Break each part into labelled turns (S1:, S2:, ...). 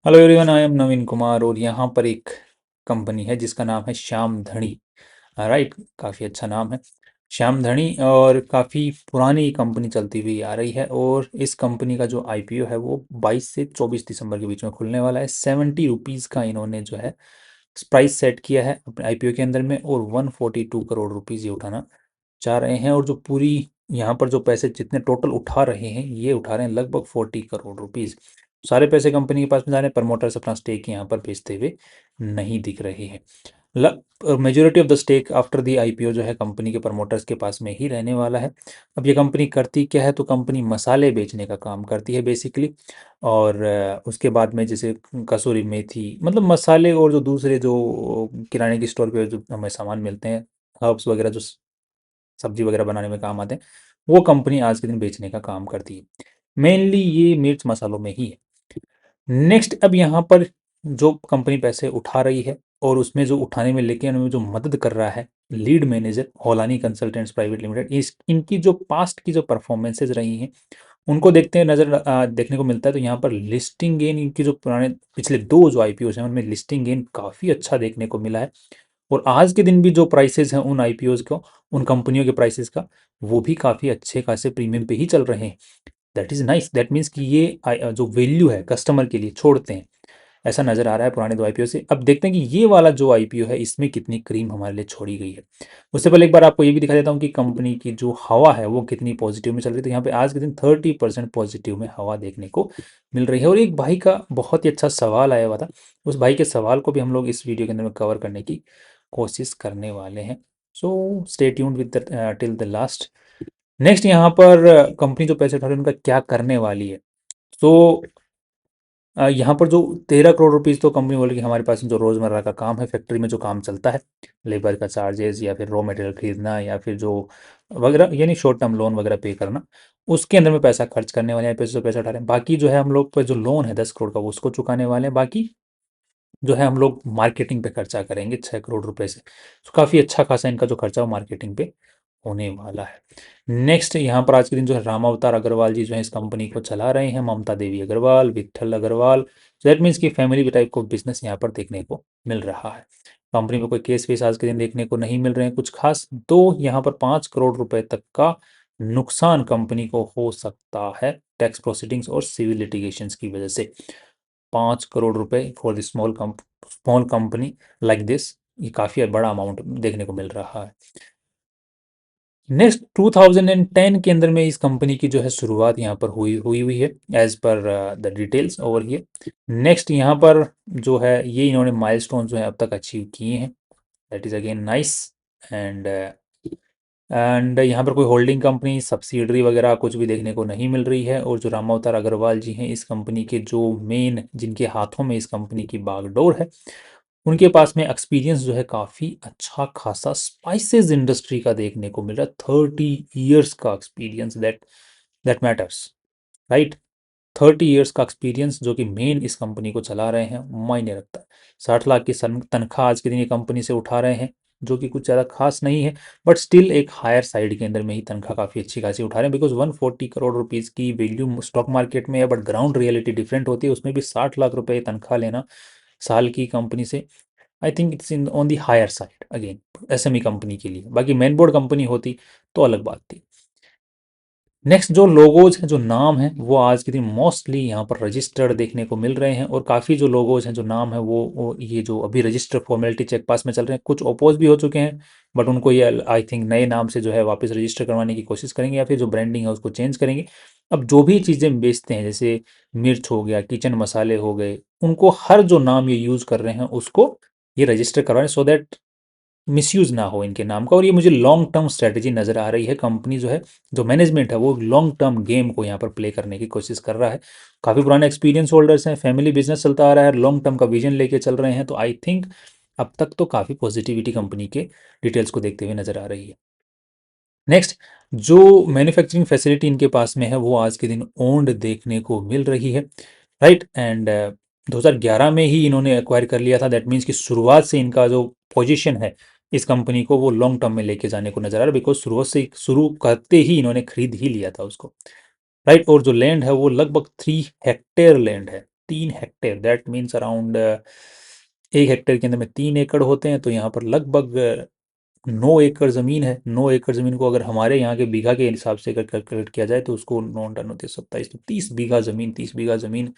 S1: Hello everyone, I am नवीन कुमार और यहाँ पर एक कंपनी है जिसका नाम है श्याम धनी। राइट, काफ़ी अच्छा नाम है श्याम धनी और काफ़ी पुरानी कंपनी चलती हुई आ रही है। और इस कंपनी का जो आईपीओ है वो 22 से 24 दिसंबर के बीच में खुलने वाला है। 70 रुपीज़ का इन्होंने जो है प्राइस सेट किया है अपने आईपीओ के अंदर में, और 142 करोड़ रुपीज़ ये उठाना चाह रहे हैं। और जो पूरी यहाँ पर जो पैसे जितने टोटल उठा रहे हैं, ये उठा रहे हैं लगभग 40 करोड़ रुपीज़। सारे पैसे कंपनी के पास में जा रहे हैं, प्रमोटर्स अपना स्टेक यहाँ पर बेचते हुए नहीं दिख रहे हैं। Majority of the stake after the IPO जो है कंपनी के प्रमोटर्स के पास में ही रहने वाला है। अब ये कंपनी करती क्या है, तो कंपनी मसाले बेचने का काम करती है बेसिकली। और उसके बाद में जैसे कसूरी मेथी, मतलब मसाले और जो दूसरे जो किराने की स्टोर पे जो हमें सामान मिलते हैं, हर्ब्स वगैरह जो सब्जी वगैरह बनाने में काम आते हैं, वो कंपनी आज के दिन बेचने का काम करती है। मेनली ये मिर्च मसालों में ही है। नेक्स्ट, अब यहाँ पर जो कंपनी पैसे उठा रही है और उसमें जो उठाने में लेके आने में जो मदद कर रहा है lead manager Holani consultants private limited, इस इनकी जो पास्ट की जो परफॉर्मेंसेज रही हैं उनको देखते हैं देखने को मिलता है। तो यहाँ पर लिस्टिंग गेन इनकी जो पुराने पिछले दो जो आईपीओ हैं उनमें लिस्टिंग गेन काफ़ी अच्छा देखने को मिला है। और आज के दिन भी जो प्राइसेस हैं उन आईपीओज को, उन कंपनियों के प्राइसेस का, वो भी काफ़ी अच्छे खासे प्रीमियम पे ही चल रहे हैं। That is nice. That means कि ये जो वैल्यू है कस्टमर के लिए छोड़ते हैं, ऐसा नज़र आ रहा है पुराने दो आईपीओ से। अब देखते हैं कि ये वाला जो आईपीओ है इसमें कितनी क्रीम हमारे लिए छोड़ी गई है। उससे पहले एक बार आपको ये भी दिखा देता हूँ कि कंपनी की जो हवा है वो कितनी पॉजिटिव में चल रही है। तो यहाँ पे आज के दिन 30% पॉजिटिव में हवा देखने को मिल रही है। और एक भाई का बहुत ही अच्छा सवाल आया हुआ था, उस भाई के सवाल को भी हम लोग इस वीडियो के अंदर में कवर करने की कोशिश करने वाले हैं। So stay tuned with till the last. Next, यहाँ पर कंपनी जो पैसे उठा रही है उनका क्या करने वाली है। तो यहाँ पर जो 13 करोड़ रुपीज़ तो कंपनी बोलेगी हमारे पास जो रोज़मर्रा का काम है, फैक्ट्री में जो काम चलता है, लेबर का चार्जेस या फिर रॉ मटेरियल खरीदना या फिर जो वगैरह, यानी शॉर्ट टर्म लोन वगैरह पे करना, उसके अंदर में पैसा खर्च करने वाले हैं, पैसे से पैसा उठा रहे हैं। बाकी जो है हम लोग पर जो लोन है 10 करोड़ का, वो उसको चुकाने वाले हैं। बाकी जो है हम लोग मार्केटिंग पे खर्चा करेंगे 6 करोड़ रुपए से। तो काफ़ी अच्छा खासा इनका जो खर्चा वो मार्केटिंग पे होने वाला है। नेक्स्ट, यहाँ पर आज के दिन जो है राम अवतार अग्रवाल जी जो है इस कंपनी को चला रहे हैं, ममता देवी अग्रवाल, विट्ठल अग्रवाल। दैट मीन्स कि फैमिली टाइप को बिजनेस यहाँ पर देखने को मिल रहा है। कंपनी में कोई केस वेस आज के दिन देखने को नहीं मिल रहे हैं कुछ खास। तो यहाँ पर 5 करोड़ रुपए तक का नुकसान कंपनी को हो सकता है टैक्स प्रोसीडिंग्स और सिविल लिटिगेशंस की वजह से। 5 करोड़ रुपए for the small company like this, ये काफ़ी बड़ा अमाउंट देखने को मिल रहा है। नेक्स्ट, 2010 के अंदर में इस कंपनी की जो है शुरुआत यहाँ पर हुई है एज पर the details over here. Next, यहाँ पर जो है ये इन्होंने माइलस्टोन जो है अब तक अचीव किए हैं। That is again nice. And यहाँ पर कोई होल्डिंग कंपनी सब्सिडरी वगैरह कुछ भी देखने को नहीं मिल रही है। और जो रामावतार अग्रवाल जी हैं इस कंपनी के जो मेन, जिनके हाथों में इस कंपनी की बागडोर है, उनके पास में एक्सपीरियंस जो है काफ़ी अच्छा खासा स्पाइसेस इंडस्ट्री का देखने को मिल रहा है। 30 ईयर्स का experience, that matters, right. 30 years का एक्सपीरियंस जो कि मेन इस कंपनी को चला रहे हैं, मायने रखता है। 60 लाख की तनख्वाह आज के दिन ये कंपनी से उठा रहे हैं, जो कि कुछ ज़्यादा खास नहीं है, बट स्टिल एक हायर साइड के अंदर में ही तनख्वाह काफ़ी अच्छी खासी उठा रहे हैं। बिकॉज 140 करोड़ रुपीज़ की वैल्यू स्टॉक मार्केट में है, बट ग्राउंड रियलिटी डिफरेंट होती है। उसमें भी 60 लाख रुपए तनख्वाह लेना साल की कंपनी से, I think it's in on the higher side again SME company के लिए। बाकी मेन बोर्ड कंपनी होती तो अलग बात थी। नेक्स्ट, जो लोगोज हैं, जो नाम हैं, वो आज के दिन मोस्टली यहाँ पर रजिस्टर्ड देखने को मिल रहे हैं। और काफ़ी जो लोगोज हैं, जो नाम है, वो ये जो अभी रजिस्टर फॉर्मेलिटी चेक पास में चल रहे हैं, कुछ ओपोज भी हो चुके हैं, बट उनको ये आई थिंक नए नाम से जो है वापस रजिस्टर करवाने की कोशिश करेंगे या फिर जो ब्रांडिंग है उसको चेंज करेंगे। अब जो भी चीज़ें बेचते हैं, जैसे मिर्च हो गया, किचन मसाले हो गए, उनको हर जो नाम ये यूज़ कर रहे हैं उसको ये रजिस्टर करवाएं, सो दैट मिसयूज़ ना हो इनके नाम का। और ये मुझे लॉन्ग टर्म स्ट्रेटजी नज़र आ रही है। कंपनी जो है, जो मैनेजमेंट है, वो लॉन्ग टर्म गेम को यहाँ पर प्ले करने की कोशिश कर रहा है। काफ़ी पुराने एक्सपीरियंस होल्डर्स हैं, फैमिली बिजनेस चलता आ रहा है, लॉन्ग टर्म का विजन लेके चल रहे हैं। तो आई थिंक अब तक तो काफ़ी पॉजिटिविटी कंपनी के डिटेल्स को देखते हुए नज़र आ रही है। नेक्स्ट, जो मैन्युफैक्चरिंग फैसिलिटी इनके पास में है वो आज के दिन ओन्ड देखने को मिल रही है, राइट। एंड 2011 में ही इन्होंने एक्वायर कर लिया था। दैट मीन्स कि शुरुआत से इनका जो पोजीशन है इस कंपनी को, वो लॉन्ग टर्म में लेके जाने को नजर आ रहा है। बिकॉज शुरू करते ही इन्होंने खरीद ही लिया था उसको, राइट। और जो लैंड है वो लगभग 3 हेक्टेयर लैंड है, 3 hectare, that means around 1 hectare के अंदर में 3 एकड़ होते हैं, तो यहाँ पर लगभग 9 एकड़ ज़मीन है। 9 एकड़ ज़मीन को अगर हमारे यहाँ के बीघा के हिसाब से अगर कैलकुलेट किया जाए तो उसको 9 टन होते हैं 27, तो 30 बीघा ज़मीन। 30 बीघा ज़मीन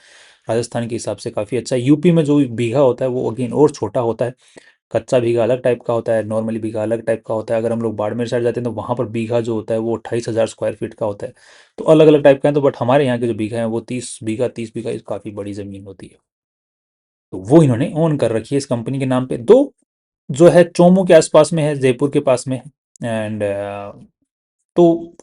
S1: राजस्थान के हिसाब से काफ़ी अच्छा है। यूपी में जो बीघा होता है वो अगेन और छोटा होता है। कच्चा बीघा अलग टाइप का होता है, नॉर्मली बीघा अलग टाइप का होता है। अगर हम लोग बाड़मेर साइड जाते हैं तो वहाँ पर बीघा जो होता है वो 28,000 स्क्वायर फीट का होता है। तो अलग अलग टाइप का है, तो बट हमारे यहाँ के जो बीघा है वो 30 बीघा, 30 बीघा काफ़ी बड़ी ज़मीन होती है। तो वो इन्होंने ओन कर रखी है इस कंपनी के नाम पे। दो जो है चोमू के आसपास में है, जयपुर के पास में है। एंड तो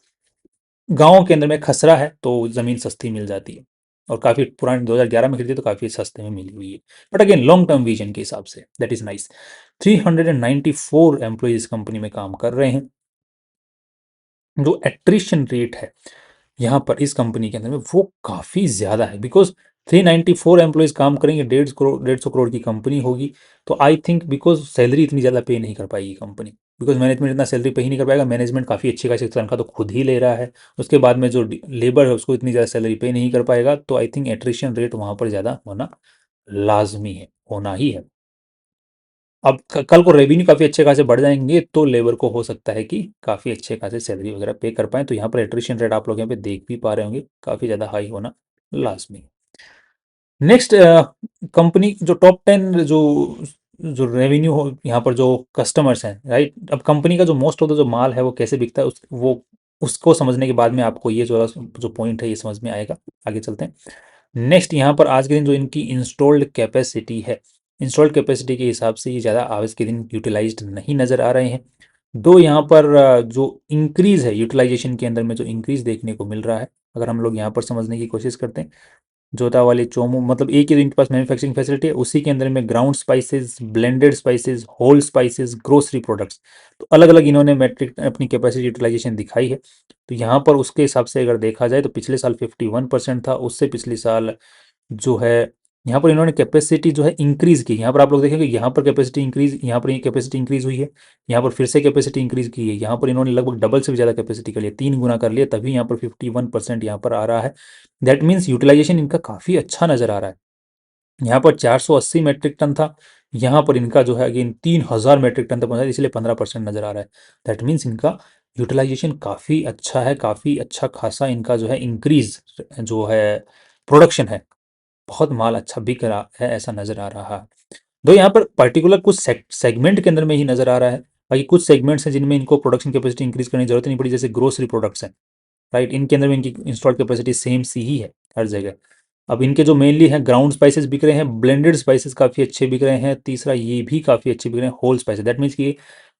S1: गाँव के अंदर में खसरा है तो ज़मीन सस्ती मिल जाती है, और काफ़ी पुरानी 2011 में खरीदी तो काफ़ी सस्ते में मिली हुई है। But again long term vision के हिसाब say that is nice. 394 employees इस कंपनी में काम कर रहे हैं। जो एट्रिशन रेट है यहाँ पर इस कंपनी के अंदर में वो काफ़ी ज़्यादा है, बिकॉज 394 एम्प्लॉयज़ काम करेंगे, 150 करोड़ की कंपनी होगी। तो आई थिंक बिकॉज सैलरी इतनी ज़्यादा पे नहीं कर पाएगी कंपनी, बिकॉज मैनेजमेंट इतना सैलरी पे ही नहीं कर पाएगा। मैनेजमेंट काफ़ी अच्छी खासी तनख्वाह तो खुद ही ले रहा है, उसके बाद में जो लेबर है उसको इतनी ज़्यादा सैलरी पे नहीं कर पाएगा। तो आई थिंक एट्रिशन रेट वहाँ पर ज़्यादा होना लाजमी है, होना ही है। अब कल को रेवेन्यू काफ़ी अच्छे खासे बढ़ जाएंगे तो लेबर को हो सकता है कि काफ़ी अच्छे खासे सैलरी वगैरह पे कर पाएँ। तो यहाँ पर एट्रिशन रेट आप लोग यहाँ पे देख भी पा रहे होंगे, काफ़ी ज़्यादा हाई होना लाजमी है। नेक्स्ट कंपनी जो टॉप 10 जो जो रेवेन्यू हो यहाँ पर जो कस्टमर्स हैं, राइट। अब कंपनी का जो मोस्ट ऑफ द जो माल है वो कैसे बिकता है उसको समझने के बाद में आपको ये जो पॉइंट है ये समझ में आएगा। आगे चलते हैं। नेक्स्ट यहाँ पर आज के दिन जो इनकी इंस्टॉल्ड कैपेसिटी है, इंस्टॉल्ड कैपेसिटी के हिसाब से ये ज़्यादा आज के दिन यूटिलाइज्ड नहीं नज़र आ रहे हैं। दो यहाँ पर जो इंक्रीज़ है यूटिलाइजेशन के अंदर में, जो इंक्रीज़ देखने को मिल रहा है, अगर हम लोग यहाँ पर समझने की कोशिश करते हैं। जोता वाली चोमू मतलब एक ही इनके पास मैन्युफैक्चरिंग फैसिलिटी है, उसी के अंदर में ground spices, blended spices, whole spices, grocery products, तो अलग अलग इन्होंने मैट्रिक अपनी कैपेसिटी यूटिलाइजेशन दिखाई है। तो यहाँ पर उसके हिसाब से अगर देखा जाए तो पिछले साल 51% था, उससे पिछले साल जो है यहाँ पर इन्होंने कैपेसिटी जो है इंक्रीज़ की। यहाँ पर आप लोग देखेंगे यहाँ पर कैपेसिटी इंक्रीज़, यहाँ पर ये कैपेसिटी इंक्रीज़ हुई है, यहाँ पर फिर से कैपेसिटी इंक्रीज़ की है, यहाँ पर इन्होंने लगभग डबल से भी ज़्यादा कैपेसिटी कर लिया, 3 गुना कर लिया, तभी यहाँ पर 51% यहाँ पर आ रहा है। दैट मीन्स यूटिलाइजेशन इनका काफ़ी अच्छा नज़र आ रहा है। यहाँ पर 480 मेट्रिक टन था, यहाँ पर इनका जो है अगेन 3000 मेट्रिक टन तक पहुँचा, इसलिए 15% नज़र आ रहा है। दैट मीन्स इनका यूटिलाइजेशन काफ़ी अच्छा है, काफ़ी अच्छा खासा इनका जो है इंक्रीज जो है प्रोडक्शन है, बहुत माल अच्छा बिक रहा है, ऐसा नज़र आ रहा है। दो यहाँ पर पर्टिकुलर कुछ सेगमेंट के अंदर में ही नज़र आ रहा है, बाकी कुछ सेगमेंट्स हैं जिनमें इनको प्रोडक्शन कैपेसिटी इंक्रीज करने की जरूरत नहीं पड़ी, जैसे ग्रोसरी प्रोडक्ट्स हैं, राइट। इनके अंदर में इनकी इंस्टॉल्ड कैपेसिटी सेम सी ही है हर जगह। अब इनके जो मेनली हैं ग्राउंड स्पाइसेस बिक रहे हैं, ब्लेंडेड स्पाइसेस काफ़ी अच्छे बिक रहे हैं, तीसरा ये भी काफ़ी अच्छे बिक रहे हैं होल स्पाइसेस। दैट मीन्स कि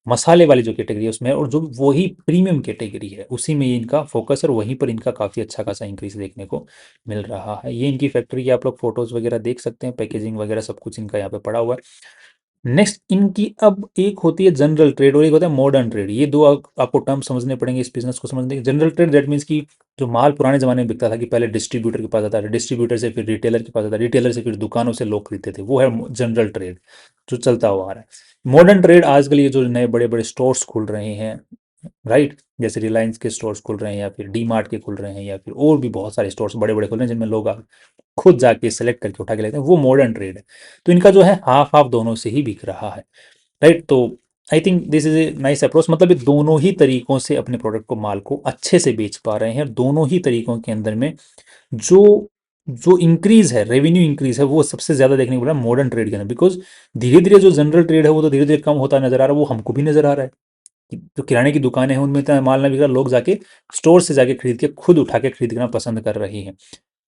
S1: मसाले वाली जो कैटेगरी है उसमें, और जो वही प्रीमियम कैटेगरी है उसी में ये इनका फोकस है, और वहीं पर इनका काफ़ी अच्छा खासा इंक्रीज देखने को मिल रहा है। ये इनकी फैक्ट्री की आप लोग फोटोज़ वगैरह देख सकते हैं, पैकेजिंग वगैरह सब कुछ इनका यहाँ पे पड़ा हुआ है। नेक्स्ट इनकी अब एक होती है जनरल ट्रेड और एक होता है मॉडर्न ट्रेड। ये दो आपको टर्म समझने पड़ेंगे इस बिजनेस को समझने के। जनरल ट्रेड दैट मीन्स कि जो माल पुराने ज़माने में बिकता था कि पहले डिस्ट्रीब्यूटर के पास आता था, डिस्ट्रीब्यूटर से फिर रिटेलर के पास आता, रिटेलर से फिर दुकानों से लोग खरीदते थे, वो है जनरल ट्रेड जो चलता हुआ आ रहा है। मॉडर्न ट्रेड आजकल ये जो नए बड़े बड़े स्टोर्स खुल रहे हैं, राइट, जैसे रिलायंस के स्टोर्स खुल रहे हैं, या फिर डी मार्ट के खुल रहे हैं, या फिर और भी बहुत सारे स्टोर्स बड़े बड़े खुल रहे हैं जिनमें लोग खुद जाके सेलेक्ट करके उठा के लेते हैं, वो मॉडर्न ट्रेड है। तो इनका जो है हाफ हाफ दोनों से ही बिक रहा है, राइट। तो I think this is a nice approach, मतलब ये दोनों ही तरीकों से अपने प्रोडक्ट को, माल को अच्छे से बेच पा रहे हैं। दोनों ही तरीकों के अंदर में जो जो इंक्रीज है, रेवेन्यू इंक्रीज है, वो सबसे ज्यादा देखने को मिला मॉडर्न ट्रेड के अंदर, बिकॉज धीरे धीरे जो जनरल ट्रेड है वो तो धीरे धीरे कम होता नजर आ रहा है, वो हमको भी नजर आ रहा है कि जो किराने की दुकानें हैं उनमें इतना माल ना बिक रहा, लोग जाके स्टोर से जाके खरीद के खुद उठा के खरीदना पसंद कर रही हैं,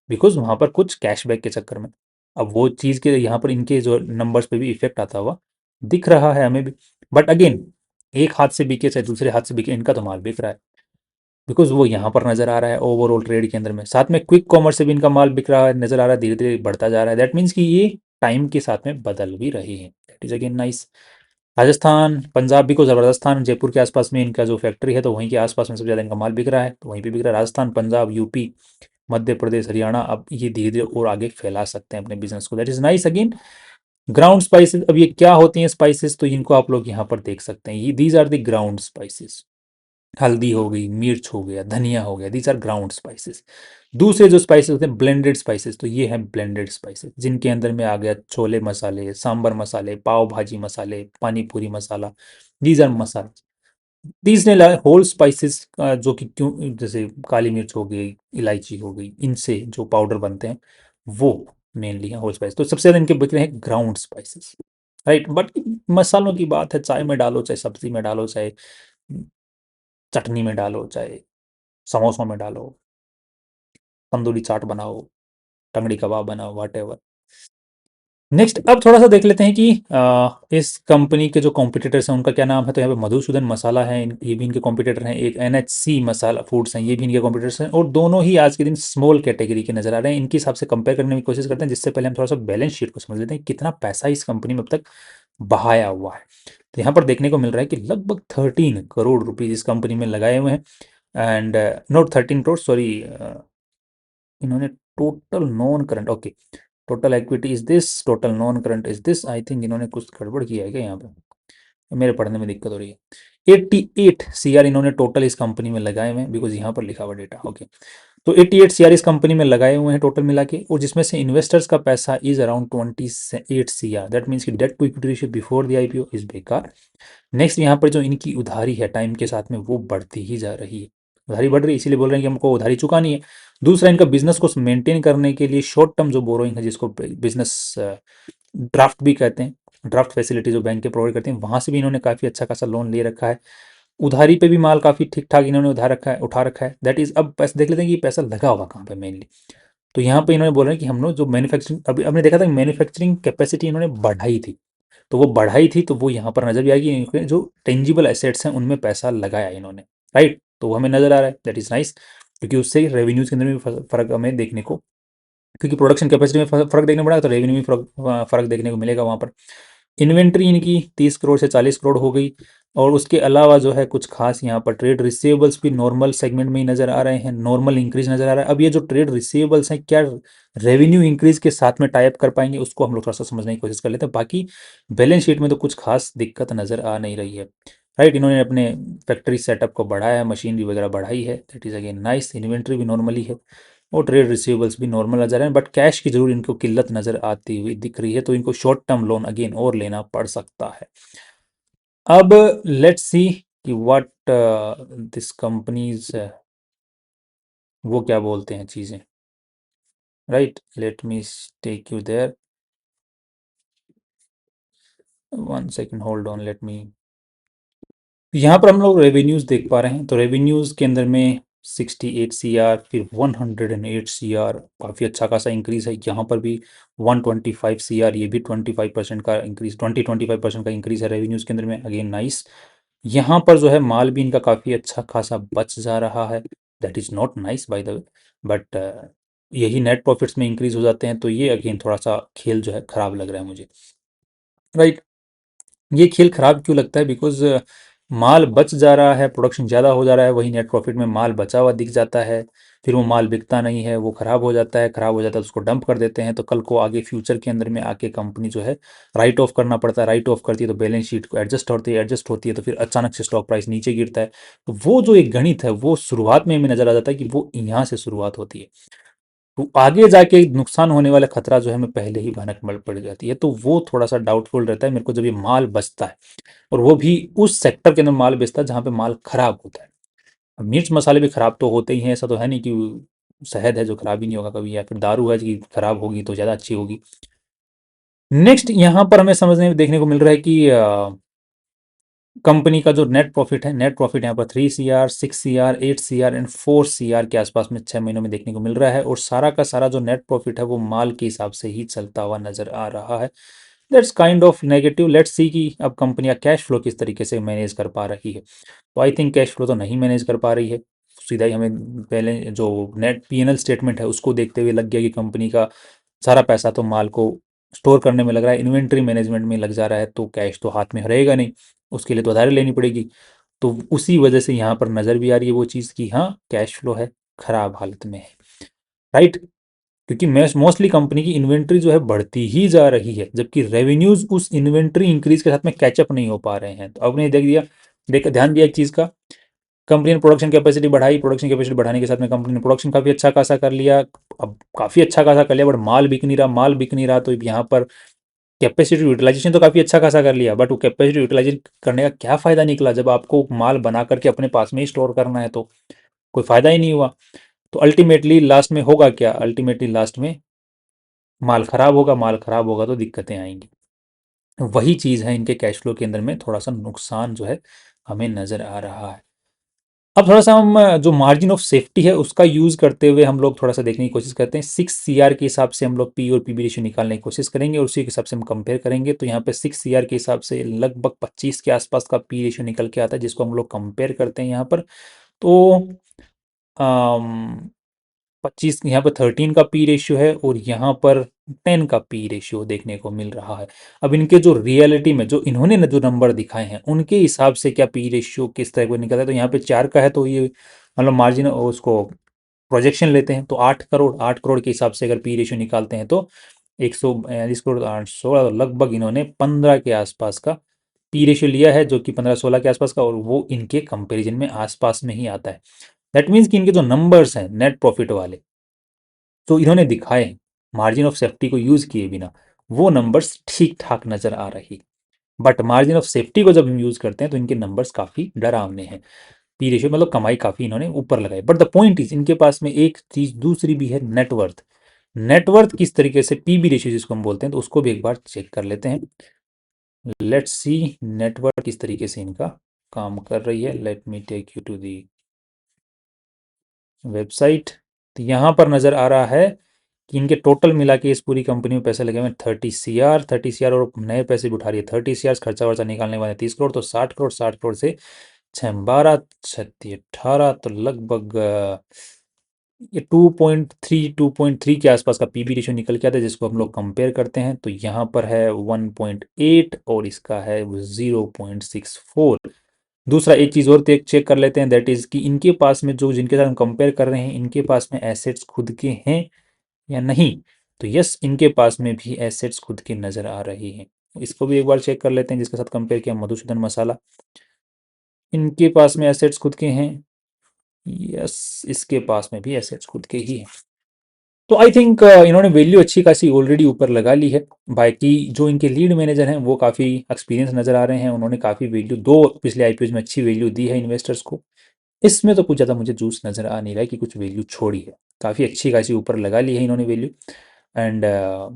S1: बिकॉज वहाँ पर कुछ कैशबैक के चक्कर में। अब वो चीज़ के यहाँ पर इनके जो नंबर्स पे भी इफेक्ट आता हुआ दिख रहा है हमें भी। बट अगेन एक हाथ से बिके चाहे दूसरे हाथ से बिके, इनका तो माल बिक रहा है, बिकॉज वो यहाँ पर नजर आ रहा है ओवरऑल ट्रेड के अंदर में। साथ में क्विक कॉमर्स से भी इनका माल बिक रहा है, नजर आ रहा है, धीरे धीरे बढ़ता जा रहा है। दैट मीन्स कि ये टाइम के साथ में बदल भी रही है, that is again nice. Rajasthan Punjab भी को राजस्थान जयपुर के आसपास में इनका जो फैक्ट्री है, तो वहीं के आसपास में सबसे ज़्यादा इनका माल बिक रहा है, तो वहीं पे बिक रहा है। राजस्थान, पंजाब, यूपी, मध्य प्रदेश, हरियाणा, अब ये धीरे धीरे और आगे फैला सकते हैं अपने बिजनेस को, that is nice again. Ground spices, अब ये क्या होती हैं स्पाइसेस, तो इनको आप लोग यहाँ पर देख सकते हैं, ये these are the ground spices. हल्दी हो गई, मिर्च हो गया, धनिया हो गया, दीज आर ग्राउंड स्पाइसेस। दूसरे जो स्पाइसेस होते हैं ब्लेंडेड स्पाइसेस, तो ये हैं ब्लेंडेड स्पाइसेस जिनके अंदर में आ गया छोले मसाले, सांबर मसाले, पाव भाजी मसाले, पानी पूरी मसाला, दीज आर मसाले। तीसरे होल स्पाइसेस जो कि क्यों, जैसे काली मिर्च हो गई, इलायची हो गई, इनसे जो पाउडर बनते हैं वो मेनली है होल स्पाइस। तो सबसे ज़्यादा इनके बिक रहे हैं ग्राउंड स्पाइसेस, राइट। बट मसालों की बात है, चाय में डालो, चाहे सब्जी में डालो, चाहे चटनी में डालो, चाहे समोसों में डालो, तंदूरी चाट बनाओ, टंगड़ी कबाब बनाओ, वाट एवर। नेक्स्ट अब थोड़ा सा देख लेते हैं कि इस कंपनी के जो कॉम्पिटिटर्स हैं उनका क्या नाम है। तो यहाँ पे मधुसूदन मसाला है, ये भी इनके कॉम्पिटिटर हैं। एक एनएचसी मसाला फूड्स हैं, ये भी इनके कॉम्पिटिटर्स हैं, और दोनों ही आज के दिन स्मॉल कैटेगरी के नजर आ रहे हैं। इनके हिसाब से कंपेयर करने की कोशिश करते हैं, जिससे पहले हम थोड़ा सा बैलेंस शीट को समझ लेते हैं कितना पैसा इस कंपनी में अब तक बहाया हुआ है। तो यहाँ पर देखने को मिल रहा है कि लगभग 13 करोड़ रुपीज इस कंपनी में लगाए हुए हैं। एंड नॉट 13 करोड़, सॉरी, इन्होंने total non current, okay, total equity is this, total non current is this. I think इन्होंने कुछ गड़बड़ किया है क्या यहाँ पे, मेरे पढ़ने में दिक्कत हो रही है। 88 CR इन्होंने टोटल इस कंपनी में लगाए हुए हैं, बिकॉज यहाँ पर लिखा हुआ डेटा, ओके। तो 88 CR इस कंपनी में लगाए हुए हैं टोटल मिला के, और जिसमें से इन्वेस्टर्स का पैसा is around 28 CR। That means कि debt to equity ratio before the IPO is बेकार। नेक्स्ट यहाँ पर जो इनकी उधारी है टाइम के साथ में वो बढ़ती ही जा रही है, उधारी बढ़ रही है, इसीलिए बोल रहे हैं कि हमको उधारी चुकानी है। दूसरा, इनका बिजनेस को मेंटेन करने के लिए शॉर्ट टर्म जो बोरोइंग है, जिसको बिजनेस ड्राफ्ट भी कहते हैं, ड्राफ्ट फैसिलिटी जो बैंक के प्रोवाइड करते हैं, वहाँ से भी इन्होंने काफ़ी अच्छा खासा लोन ले रखा है। उधारी पे भी माल काफ़ी ठीक ठाक इन्होंने उठा रखा है। दैट इज़, अब पैसे देख लेते हैं कि ये पैसा लगा होगा कहाँ पे मेनली। तो यहाँ पे इन्होंने बोल रहे हैं कि हम लोग जो मैन्युफैक्चरिंग, अभी हमने देखा था मैन्युफैक्चरिंग कैपेसिटी इन्होंने बढ़ाई थी, तो वो बढ़ाई थी तो वो यहाँ पर नजर भी आएगी। इनके जो टेंजिबल एसेट्स हैं उनमें पैसा लगाया इन्होंने, राइट, तो वो हमें नजर आ रहा है, दैट इज़ नाइस। क्योंकि उससे रेवेन्यूज के अंदर भी फर्क हमें देखने को, क्योंकि प्रोडक्शन कैपेसिटी में फर्क देखने को पड़ा तो रेवेन्यू में फर्क देखने को मिलेगा वहाँ पर। इन्वेंट्री इनकी 30 करोड़ से 40 करोड़ हो गई, और उसके अलावा जो है कुछ खास यहाँ पर ट्रेड रिसीवेबल्स भी नॉर्मल सेगमेंट में ही नजर आ रहे हैं, नॉर्मल इंक्रीज नजर आ रहा है। अब ये जो ट्रेड रिसीवेबल्स हैं क्या रेवेन्यू इंक्रीज के साथ में टाइप कर पाएंगे, उसको हम लोग थोड़ा सा समझने की कोशिश कर लेते हैं। बाकी बैलेंस शीट में तो कुछ खास दिक्कत नजर आ नहीं रही है, राइट। इन्होंने अपने फैक्ट्री सेटअप को बढ़ाया है, मशीनरी वगैरह बढ़ाई है, that is again nice. Inventory भी नॉर्मली है, और ट्रेड रिसीवेबल्स भी नॉर्मल नजर आ रहे हैं, बट कैश की जरूर इनको किल्लत नजर आती हुई दिख रही है, तो इनको शॉर्ट टर्म लोन अगेन और लेना पड़ सकता है। अब लेट्स सी कि व्हाट दिस कंपनीज, वो क्या बोलते हैं चीज़ें, right. Let me take you there, 1 second, hold on, let me. यहाँ पर हम लोग रेवेन्यूज़ देख पा रहे हैं, तो रेवेन्यूज़ के अंदर में 68 CR, फिर 108 CR, काफ़ी अच्छा खासा इंक्रीज़ है। यहाँ पर भी 125 CR, ये भी 25% का इंक्रीज, 25% का इंक्रीज़ है रेवेन्यूज़ के अंदर में, अगेन नाइस। यहाँ पर जो है माल भी इनका काफ़ी अच्छा खासा बच जा रहा है, that is not nice by the way, but यही नेट प्रॉफिट्स में इंक्रीज हो जाते हैं, तो ये अगेन थोड़ा सा खेल जो है ख़राब लग रहा है मुझे, राइट। ये खेल खराब क्यों लगता है, बिकॉज माल बच जा रहा है, प्रोडक्शन ज़्यादा हो जा रहा है, वही नेट प्रॉफिट में माल बचा हुआ दिख जाता है, फिर वो माल बिकता नहीं है, वो ख़राब हो जाता है, ख़राब हो जाता है तो उसको डंप कर देते हैं, तो कल को आगे फ्यूचर के अंदर में आके कंपनी जो है राइट ऑफ करना पड़ता है, राइट ऑफ करती है तो बैलेंस शीट को एडजस्ट होती है तो फिर अचानक से स्टॉक प्राइस नीचे गिरता है। तो वो जो एक गणित है वो शुरुआत में हमें नज़र आ जाता है कि वो यहाँ से शुरुआत होती है, तो आगे जाके नुकसान होने वाला खतरा जो है हमें पहले ही भनक पड़ जाती है, तो वो थोड़ा सा डाउटफुल रहता है मेरे को जब ये माल बचता है, और वो भी उस सेक्टर के अंदर माल बेचता है जहाँ पे माल खराब होता है। अब मिर्च मसाले भी खराब तो होते ही हैं, ऐसा तो है नहीं कि शहद है जो खराब ही नहीं होगा कभी, या फिर दारू है कि खराब होगी तो ज़्यादा अच्छी होगी। नेक्स्ट यहाँ पर हमें समझने देखने को मिल रहा है कि कंपनी का जो नेट प्रॉफिट है, नेट प्रॉफिट यहाँ पर 3 CR, 6 CR, 8 CR and 4 CR के आसपास में 6 महीनों में देखने को मिल रहा है, और सारा का सारा जो नेट प्रॉफिट है वो माल के हिसाब से ही चलता हुआ नजर आ रहा है। That's kind of negative. Let's see कि अब कंपनी का कैश फ्लो किस तरीके से मैनेज कर पा रही है। तो आई थिंक कैश फ्लो तो नहीं मैनेज कर पा रही है, सीधा ही हमें पहले जो नेट P&L स्टेटमेंट है उसको देखते हुए लग गया कि कंपनी का सारा पैसा तो माल को स्टोर करने में लग रहा है, इन्वेंट्री मैनेजमेंट में लग जा रहा है, तो कैश तो हाथ में रहेगा नहीं, उसके लिए तो उधारी लेनी पड़ेगी। तो उसी वजह से यहाँ पर नज़र भी आ रही है वो चीज़ कि हाँ कैश फ्लो है खराब हालत में है, राइट। क्योंकि मोस्टली कंपनी की इन्वेंट्री जो है बढ़ती ही जा रही है, जबकि रेवेन्यूज उस इन्वेंट्री इंक्रीज के साथ में कैचअप नहीं हो पा रहे हैं। तो आपने देख दिया, ध्यान दिया एक चीज़ का, कंपनी ने प्रोडक्शन कैपेसिटी बढ़ाई, प्रोडक्शन कैपेसिटी बढ़ाने के साथ में कंपनी ने प्रोडक्शन काफ़ी अच्छा खासा कर लिया। अब काफ़ी अच्छा खासा कर लिया, बट माल बिक नहीं रहा, माल बिक नहीं रहा। तो यहाँ पर कैपेसिटी यूटिलाइजेशन तो काफ़ी अच्छा खासा कर लिया, बट वो कैपेसिटी यूटिलाइजेशन करने का क्या फ़ायदा निकला जब आपको माल बना करके अपने पास में ही स्टोर करना है, तो कोई फ़ायदा ही नहीं हुआ। तो अल्टीमेटली लास्ट में होगा क्या, अल्टीमेटली लास्ट में माल खराब होगा, माल खराब होगा तो दिक्कतें आएंगी। वही चीज़ है इनके कैश फ्लो के अंदर में, थोड़ा सा नुकसान जो है हमें नज़र आ रहा है। अब थोड़ा सा हम जो मार्जिन ऑफ सेफ्टी है उसका यूज़ करते हुए हम लोग थोड़ा सा देखने की कोशिश करते हैं। 6 CR के हिसाब से हम लोग पी और पीबी रेशियो निकालने की कोशिश करेंगे और उसी के हिसाब से हम कंपेयर करेंगे। तो यहाँ पे 6 CR के हिसाब से लगभग 25 के आसपास का पी रेशियो निकल के आता है, जिसको हम लोग कंपेयर करते हैं यहाँ पर। तो 25 यहाँ पर 13 का पी रेशियो है और यहाँ पर 10 का पी रेशियो देखने को मिल रहा है। अब इनके जो रियलिटी में जो इन्होंने जो नंबर दिखाए हैं उनके हिसाब से क्या पी रेशियो किस तरह को निकलता है, तो यहाँ पे 4 का है, तो ये मतलब मार्जिन उसको प्रोजेक्शन लेते हैं तो 8 करोड़ के हिसाब से अगर पी रेशियो निकालते हैं तो 142 करोड़ 816, लगभग इन्होंने 15 के आसपास का पी रेशियो लिया है, जो कि 15-16 के आसपास का, और वो इनके कंपेरिजन में आसपास में ही आता है। दैट मीन्स कि इनके जो नंबर्स हैं नेट प्रॉफिट वाले जो इन्होंने दिखाए हैं मार्जिन ऑफ सेफ्टी को यूज़ किए बिना, वो नंबर्स ठीक ठाक नज़र आ रही। बट मार्जिन ऑफ सेफ्टी को जब हम यूज़ करते हैं तो इनके नंबर्स काफ़ी डरावने हैं। पी रेशियो मतलब कमाई काफ़ी इन्होंने ऊपर लगाई। बट द पॉइंट इज इनके पास में एक चीज़ दूसरी भी है, नेटवर्थ। नेटवर्थ किस तरीके से, पीबी रेशियो जिसको हम बोलते हैं, तो उसको भी एक बार चेक कर लेते हैं। लेट्स सी नेटवर्थ किस तरीके से इनका काम कर रही है। Let me take you to the website. तो यहाँ पर नज़र आ रहा है कि इनके टोटल मिला के इस पूरी कंपनी में पैसे लगे हुए 30 CR और नए पैसे भी उठा रही है 30 CR, खर्चा वर्चा निकालने वाले 30 करोड़, तो 60 करोड़, 60 करोड़ से 6 12 36 18, तो लगभग ये 2.3 के आसपास का पीबी रेशियो निकल के आता है, जिसको हम लोग कंपेयर करते हैं। तो यहाँ पर है 1.8 और इसका है 0.64। दूसरा एक चीज़ और चेक कर लेते हैं, दैट इज़ कि इनके पास में जो जिनके साथ हम कंपेयर कर रहे हैं इनके पास में एसेट्स खुद के हैं या नहीं। तो यस, इनके पास में भी एसेट्स खुद की नज़र आ रही हैं। इसको भी एक बार चेक कर लेते हैं जिसके साथ कंपेयर किया, मधुसूदन मसाला। इनके पास में एसेट्स खुद के हैं, यस, इसके पास में भी एसेट्स खुद के ही हैं। तो आई थिंक इन्होंने वैल्यू अच्छी खासी ऑलरेडी ऊपर लगा ली है। बाकी जो इनके लीड मैनेजर हैं वो काफ़ी एक्सपीरियंस नज़र आ रहे हैं, उन्होंने काफ़ी वैल्यू दो पिछले आईपीओ में अच्छी वैल्यू दी है इन्वेस्टर्स को। इसमें तो कुछ ज़्यादा मुझे जूस नज़र आ नहीं रहा है कि कुछ वैल्यू छोड़ी है, काफ़ी अच्छी खासी ऊपर लगा ली है इन्होंने वैल्यू। एंड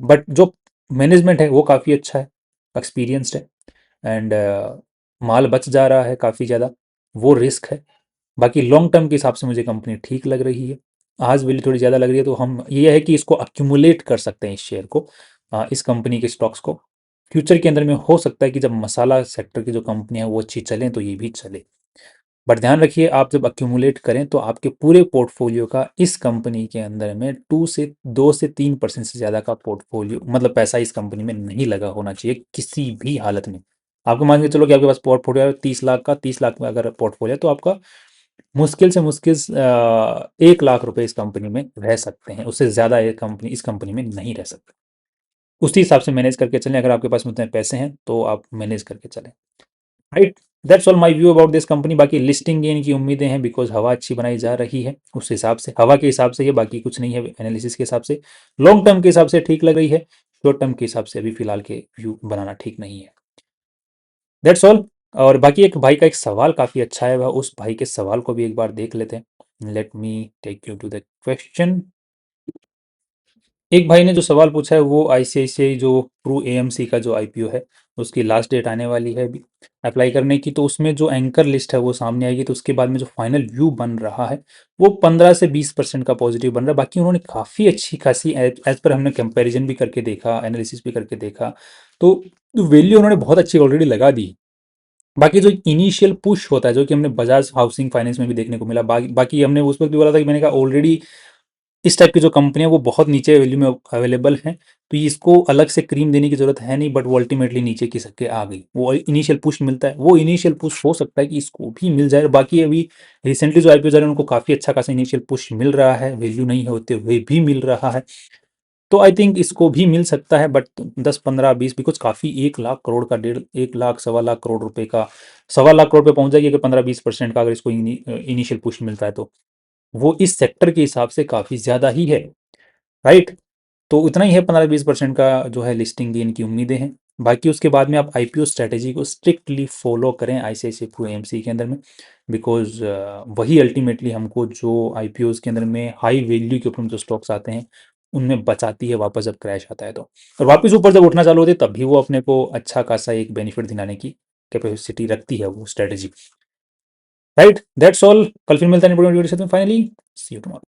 S1: बट जो मैनेजमेंट है वो काफ़ी अच्छा है, एक्सपीरियंस्ड है। एंड माल बच जा रहा है काफ़ी ज़्यादा, वो रिस्क है। बाकी लॉन्ग टर्म के हिसाब से मुझे कंपनी ठीक लग रही है। आज वैल्यू थोड़ी ज़्यादा लग रही है, तो हम ये है कि इसको अक्यूमुलेट कर सकते हैं इस शेयर को, इस कंपनी के स्टॉक्स को। फ्यूचर के अंदर में हो सकता है कि जब मसाला सेक्टर की जो कंपनी है वो अच्छी चलें तो ये भी चले। बट ध्यान रखिए, आप जब अक्यूमुलेट करें तो आपके पूरे पोर्टफोलियो का इस कंपनी के अंदर में 2 से 3% से ज़्यादा का पोर्टफोलियो मतलब पैसा इस कंपनी में नहीं लगा होना चाहिए किसी भी हालत में। आपको मान के चलो कि आपके पास पोर्टफोलियो है 30 लाख का, 30 लाख में अगर पोर्टफोलियो है तो आपका मुश्किल से मुश्किल 1 लाख रुपए इस कंपनी में रह सकते हैं, उससे ज़्यादा ये कंपनी इस कंपनी में नहीं रह सकते। उसी हिसाब से मैनेज करके चलें, अगर आपके पास में उतने पैसे हैं तो आप मैनेज करके चलें। Right, that's all my view about this company. बाकी लिस्टिंग गेन की उम्मीदें हैं बिकॉज हवा अच्छी बनाई जा रही है, उस हिसाब से हवा के हिसाब से ये, बाकी कुछ नहीं है एनालिसिस के हिसाब से। लॉन्ग टर्म के हिसाब से ठीक लग रही है, शॉर्ट टर्म के हिसाब से अभी फिलहाल के व्यू बनाना ठीक नहीं है। That's all. और बाकी एक भाई का एक सवाल काफ़ी अच्छा है, वह उस भाई के सवाल को भी एक बार देख लेते हैं। Let me take you to the question. एक भाई ने जो सवाल पूछा है वो आईसीआईसीआई जो प्रू एएमसी का जो आईपीओ है उसकी लास्ट डेट आने वाली है अभी अप्लाई करने की, तो उसमें जो एंकर लिस्ट है वो सामने आएगी, तो उसके बाद में जो फाइनल व्यू बन रहा है वो 15 से 20% का पॉजिटिव बन रहा है। बाकी उन्होंने काफ़ी अच्छी खासी एज पर हमने कंपैरिजन भी करके देखा, एनालिसिस भी करके देखा, तो वैल्यू उन्होंने बहुत अच्छी ऑलरेडी लगा दी। बाकी जो इनिशियल पुश होता है जो कि हमने बजाज हाउसिंग फाइनेंस में भी देखने को मिला, बाकी हमने उस वक्त भी बोला था कि मैंने कहा ऑलरेडी इस टाइप की जो कंपनी है वो बहुत नीचे वैल्यू में अवेलेबल हैं, तो इसको अलग से क्रीम देने की जरूरत है नहीं, बट वो अल्टीमेटली नीचे की सके आ गई। वो इनिशियल पुश मिलता है, वो इनिशियल पुश हो सकता है कि इसको भी मिल जाए। बाकी अभी रिसेंटली जो आईपीओ जा रहे हैं उनको काफ़ी अच्छा खासा इनिशियल पुश मिल रहा है, वैल्यू नहीं होते हुए भी मिल रहा है। तो आई थिंक इसको भी मिल सकता है, बट 10 15 20 बिकॉज काफ़ी 1 लाख करोड़ का, 1 लाख 1.25 लाख करोड़ रुपए का, 1.25 लाख करोड़ पे पहुंच जाएगी अगर 15 20% का, अगर इसको इनिशियल पुश मिलता है तो वो इस सेक्टर के हिसाब से काफ़ी ज़्यादा ही है, राइट। तो उतना ही है, 15 20% का जो है लिस्टिंग की इनकी उम्मीदें हैं। बाकी उसके बाद में आप आईपीओ स्ट्रेटेजी को स्ट्रिक्टली फॉलो करें आईसीआईसीआई प्रू एएमसी के अंदर में, बिकॉज वही अल्टीमेटली हमको जो आईपीओज के अंदर में हाई वैल्यू के ऊपर जो स्टॉक्स आते हैं उनमें बचाती है वापस जब क्रैश आता है तो, और वापस ऊपर जब उठना चालू होती है तब भी वो अपने को अच्छा खासा एक बेनिफिट दिलाने की कैपेसिटी रखती है वो स्ट्रेटेजी, राइट। That's all. कल फिर मिलता है फाइनली सी यू टुमारो।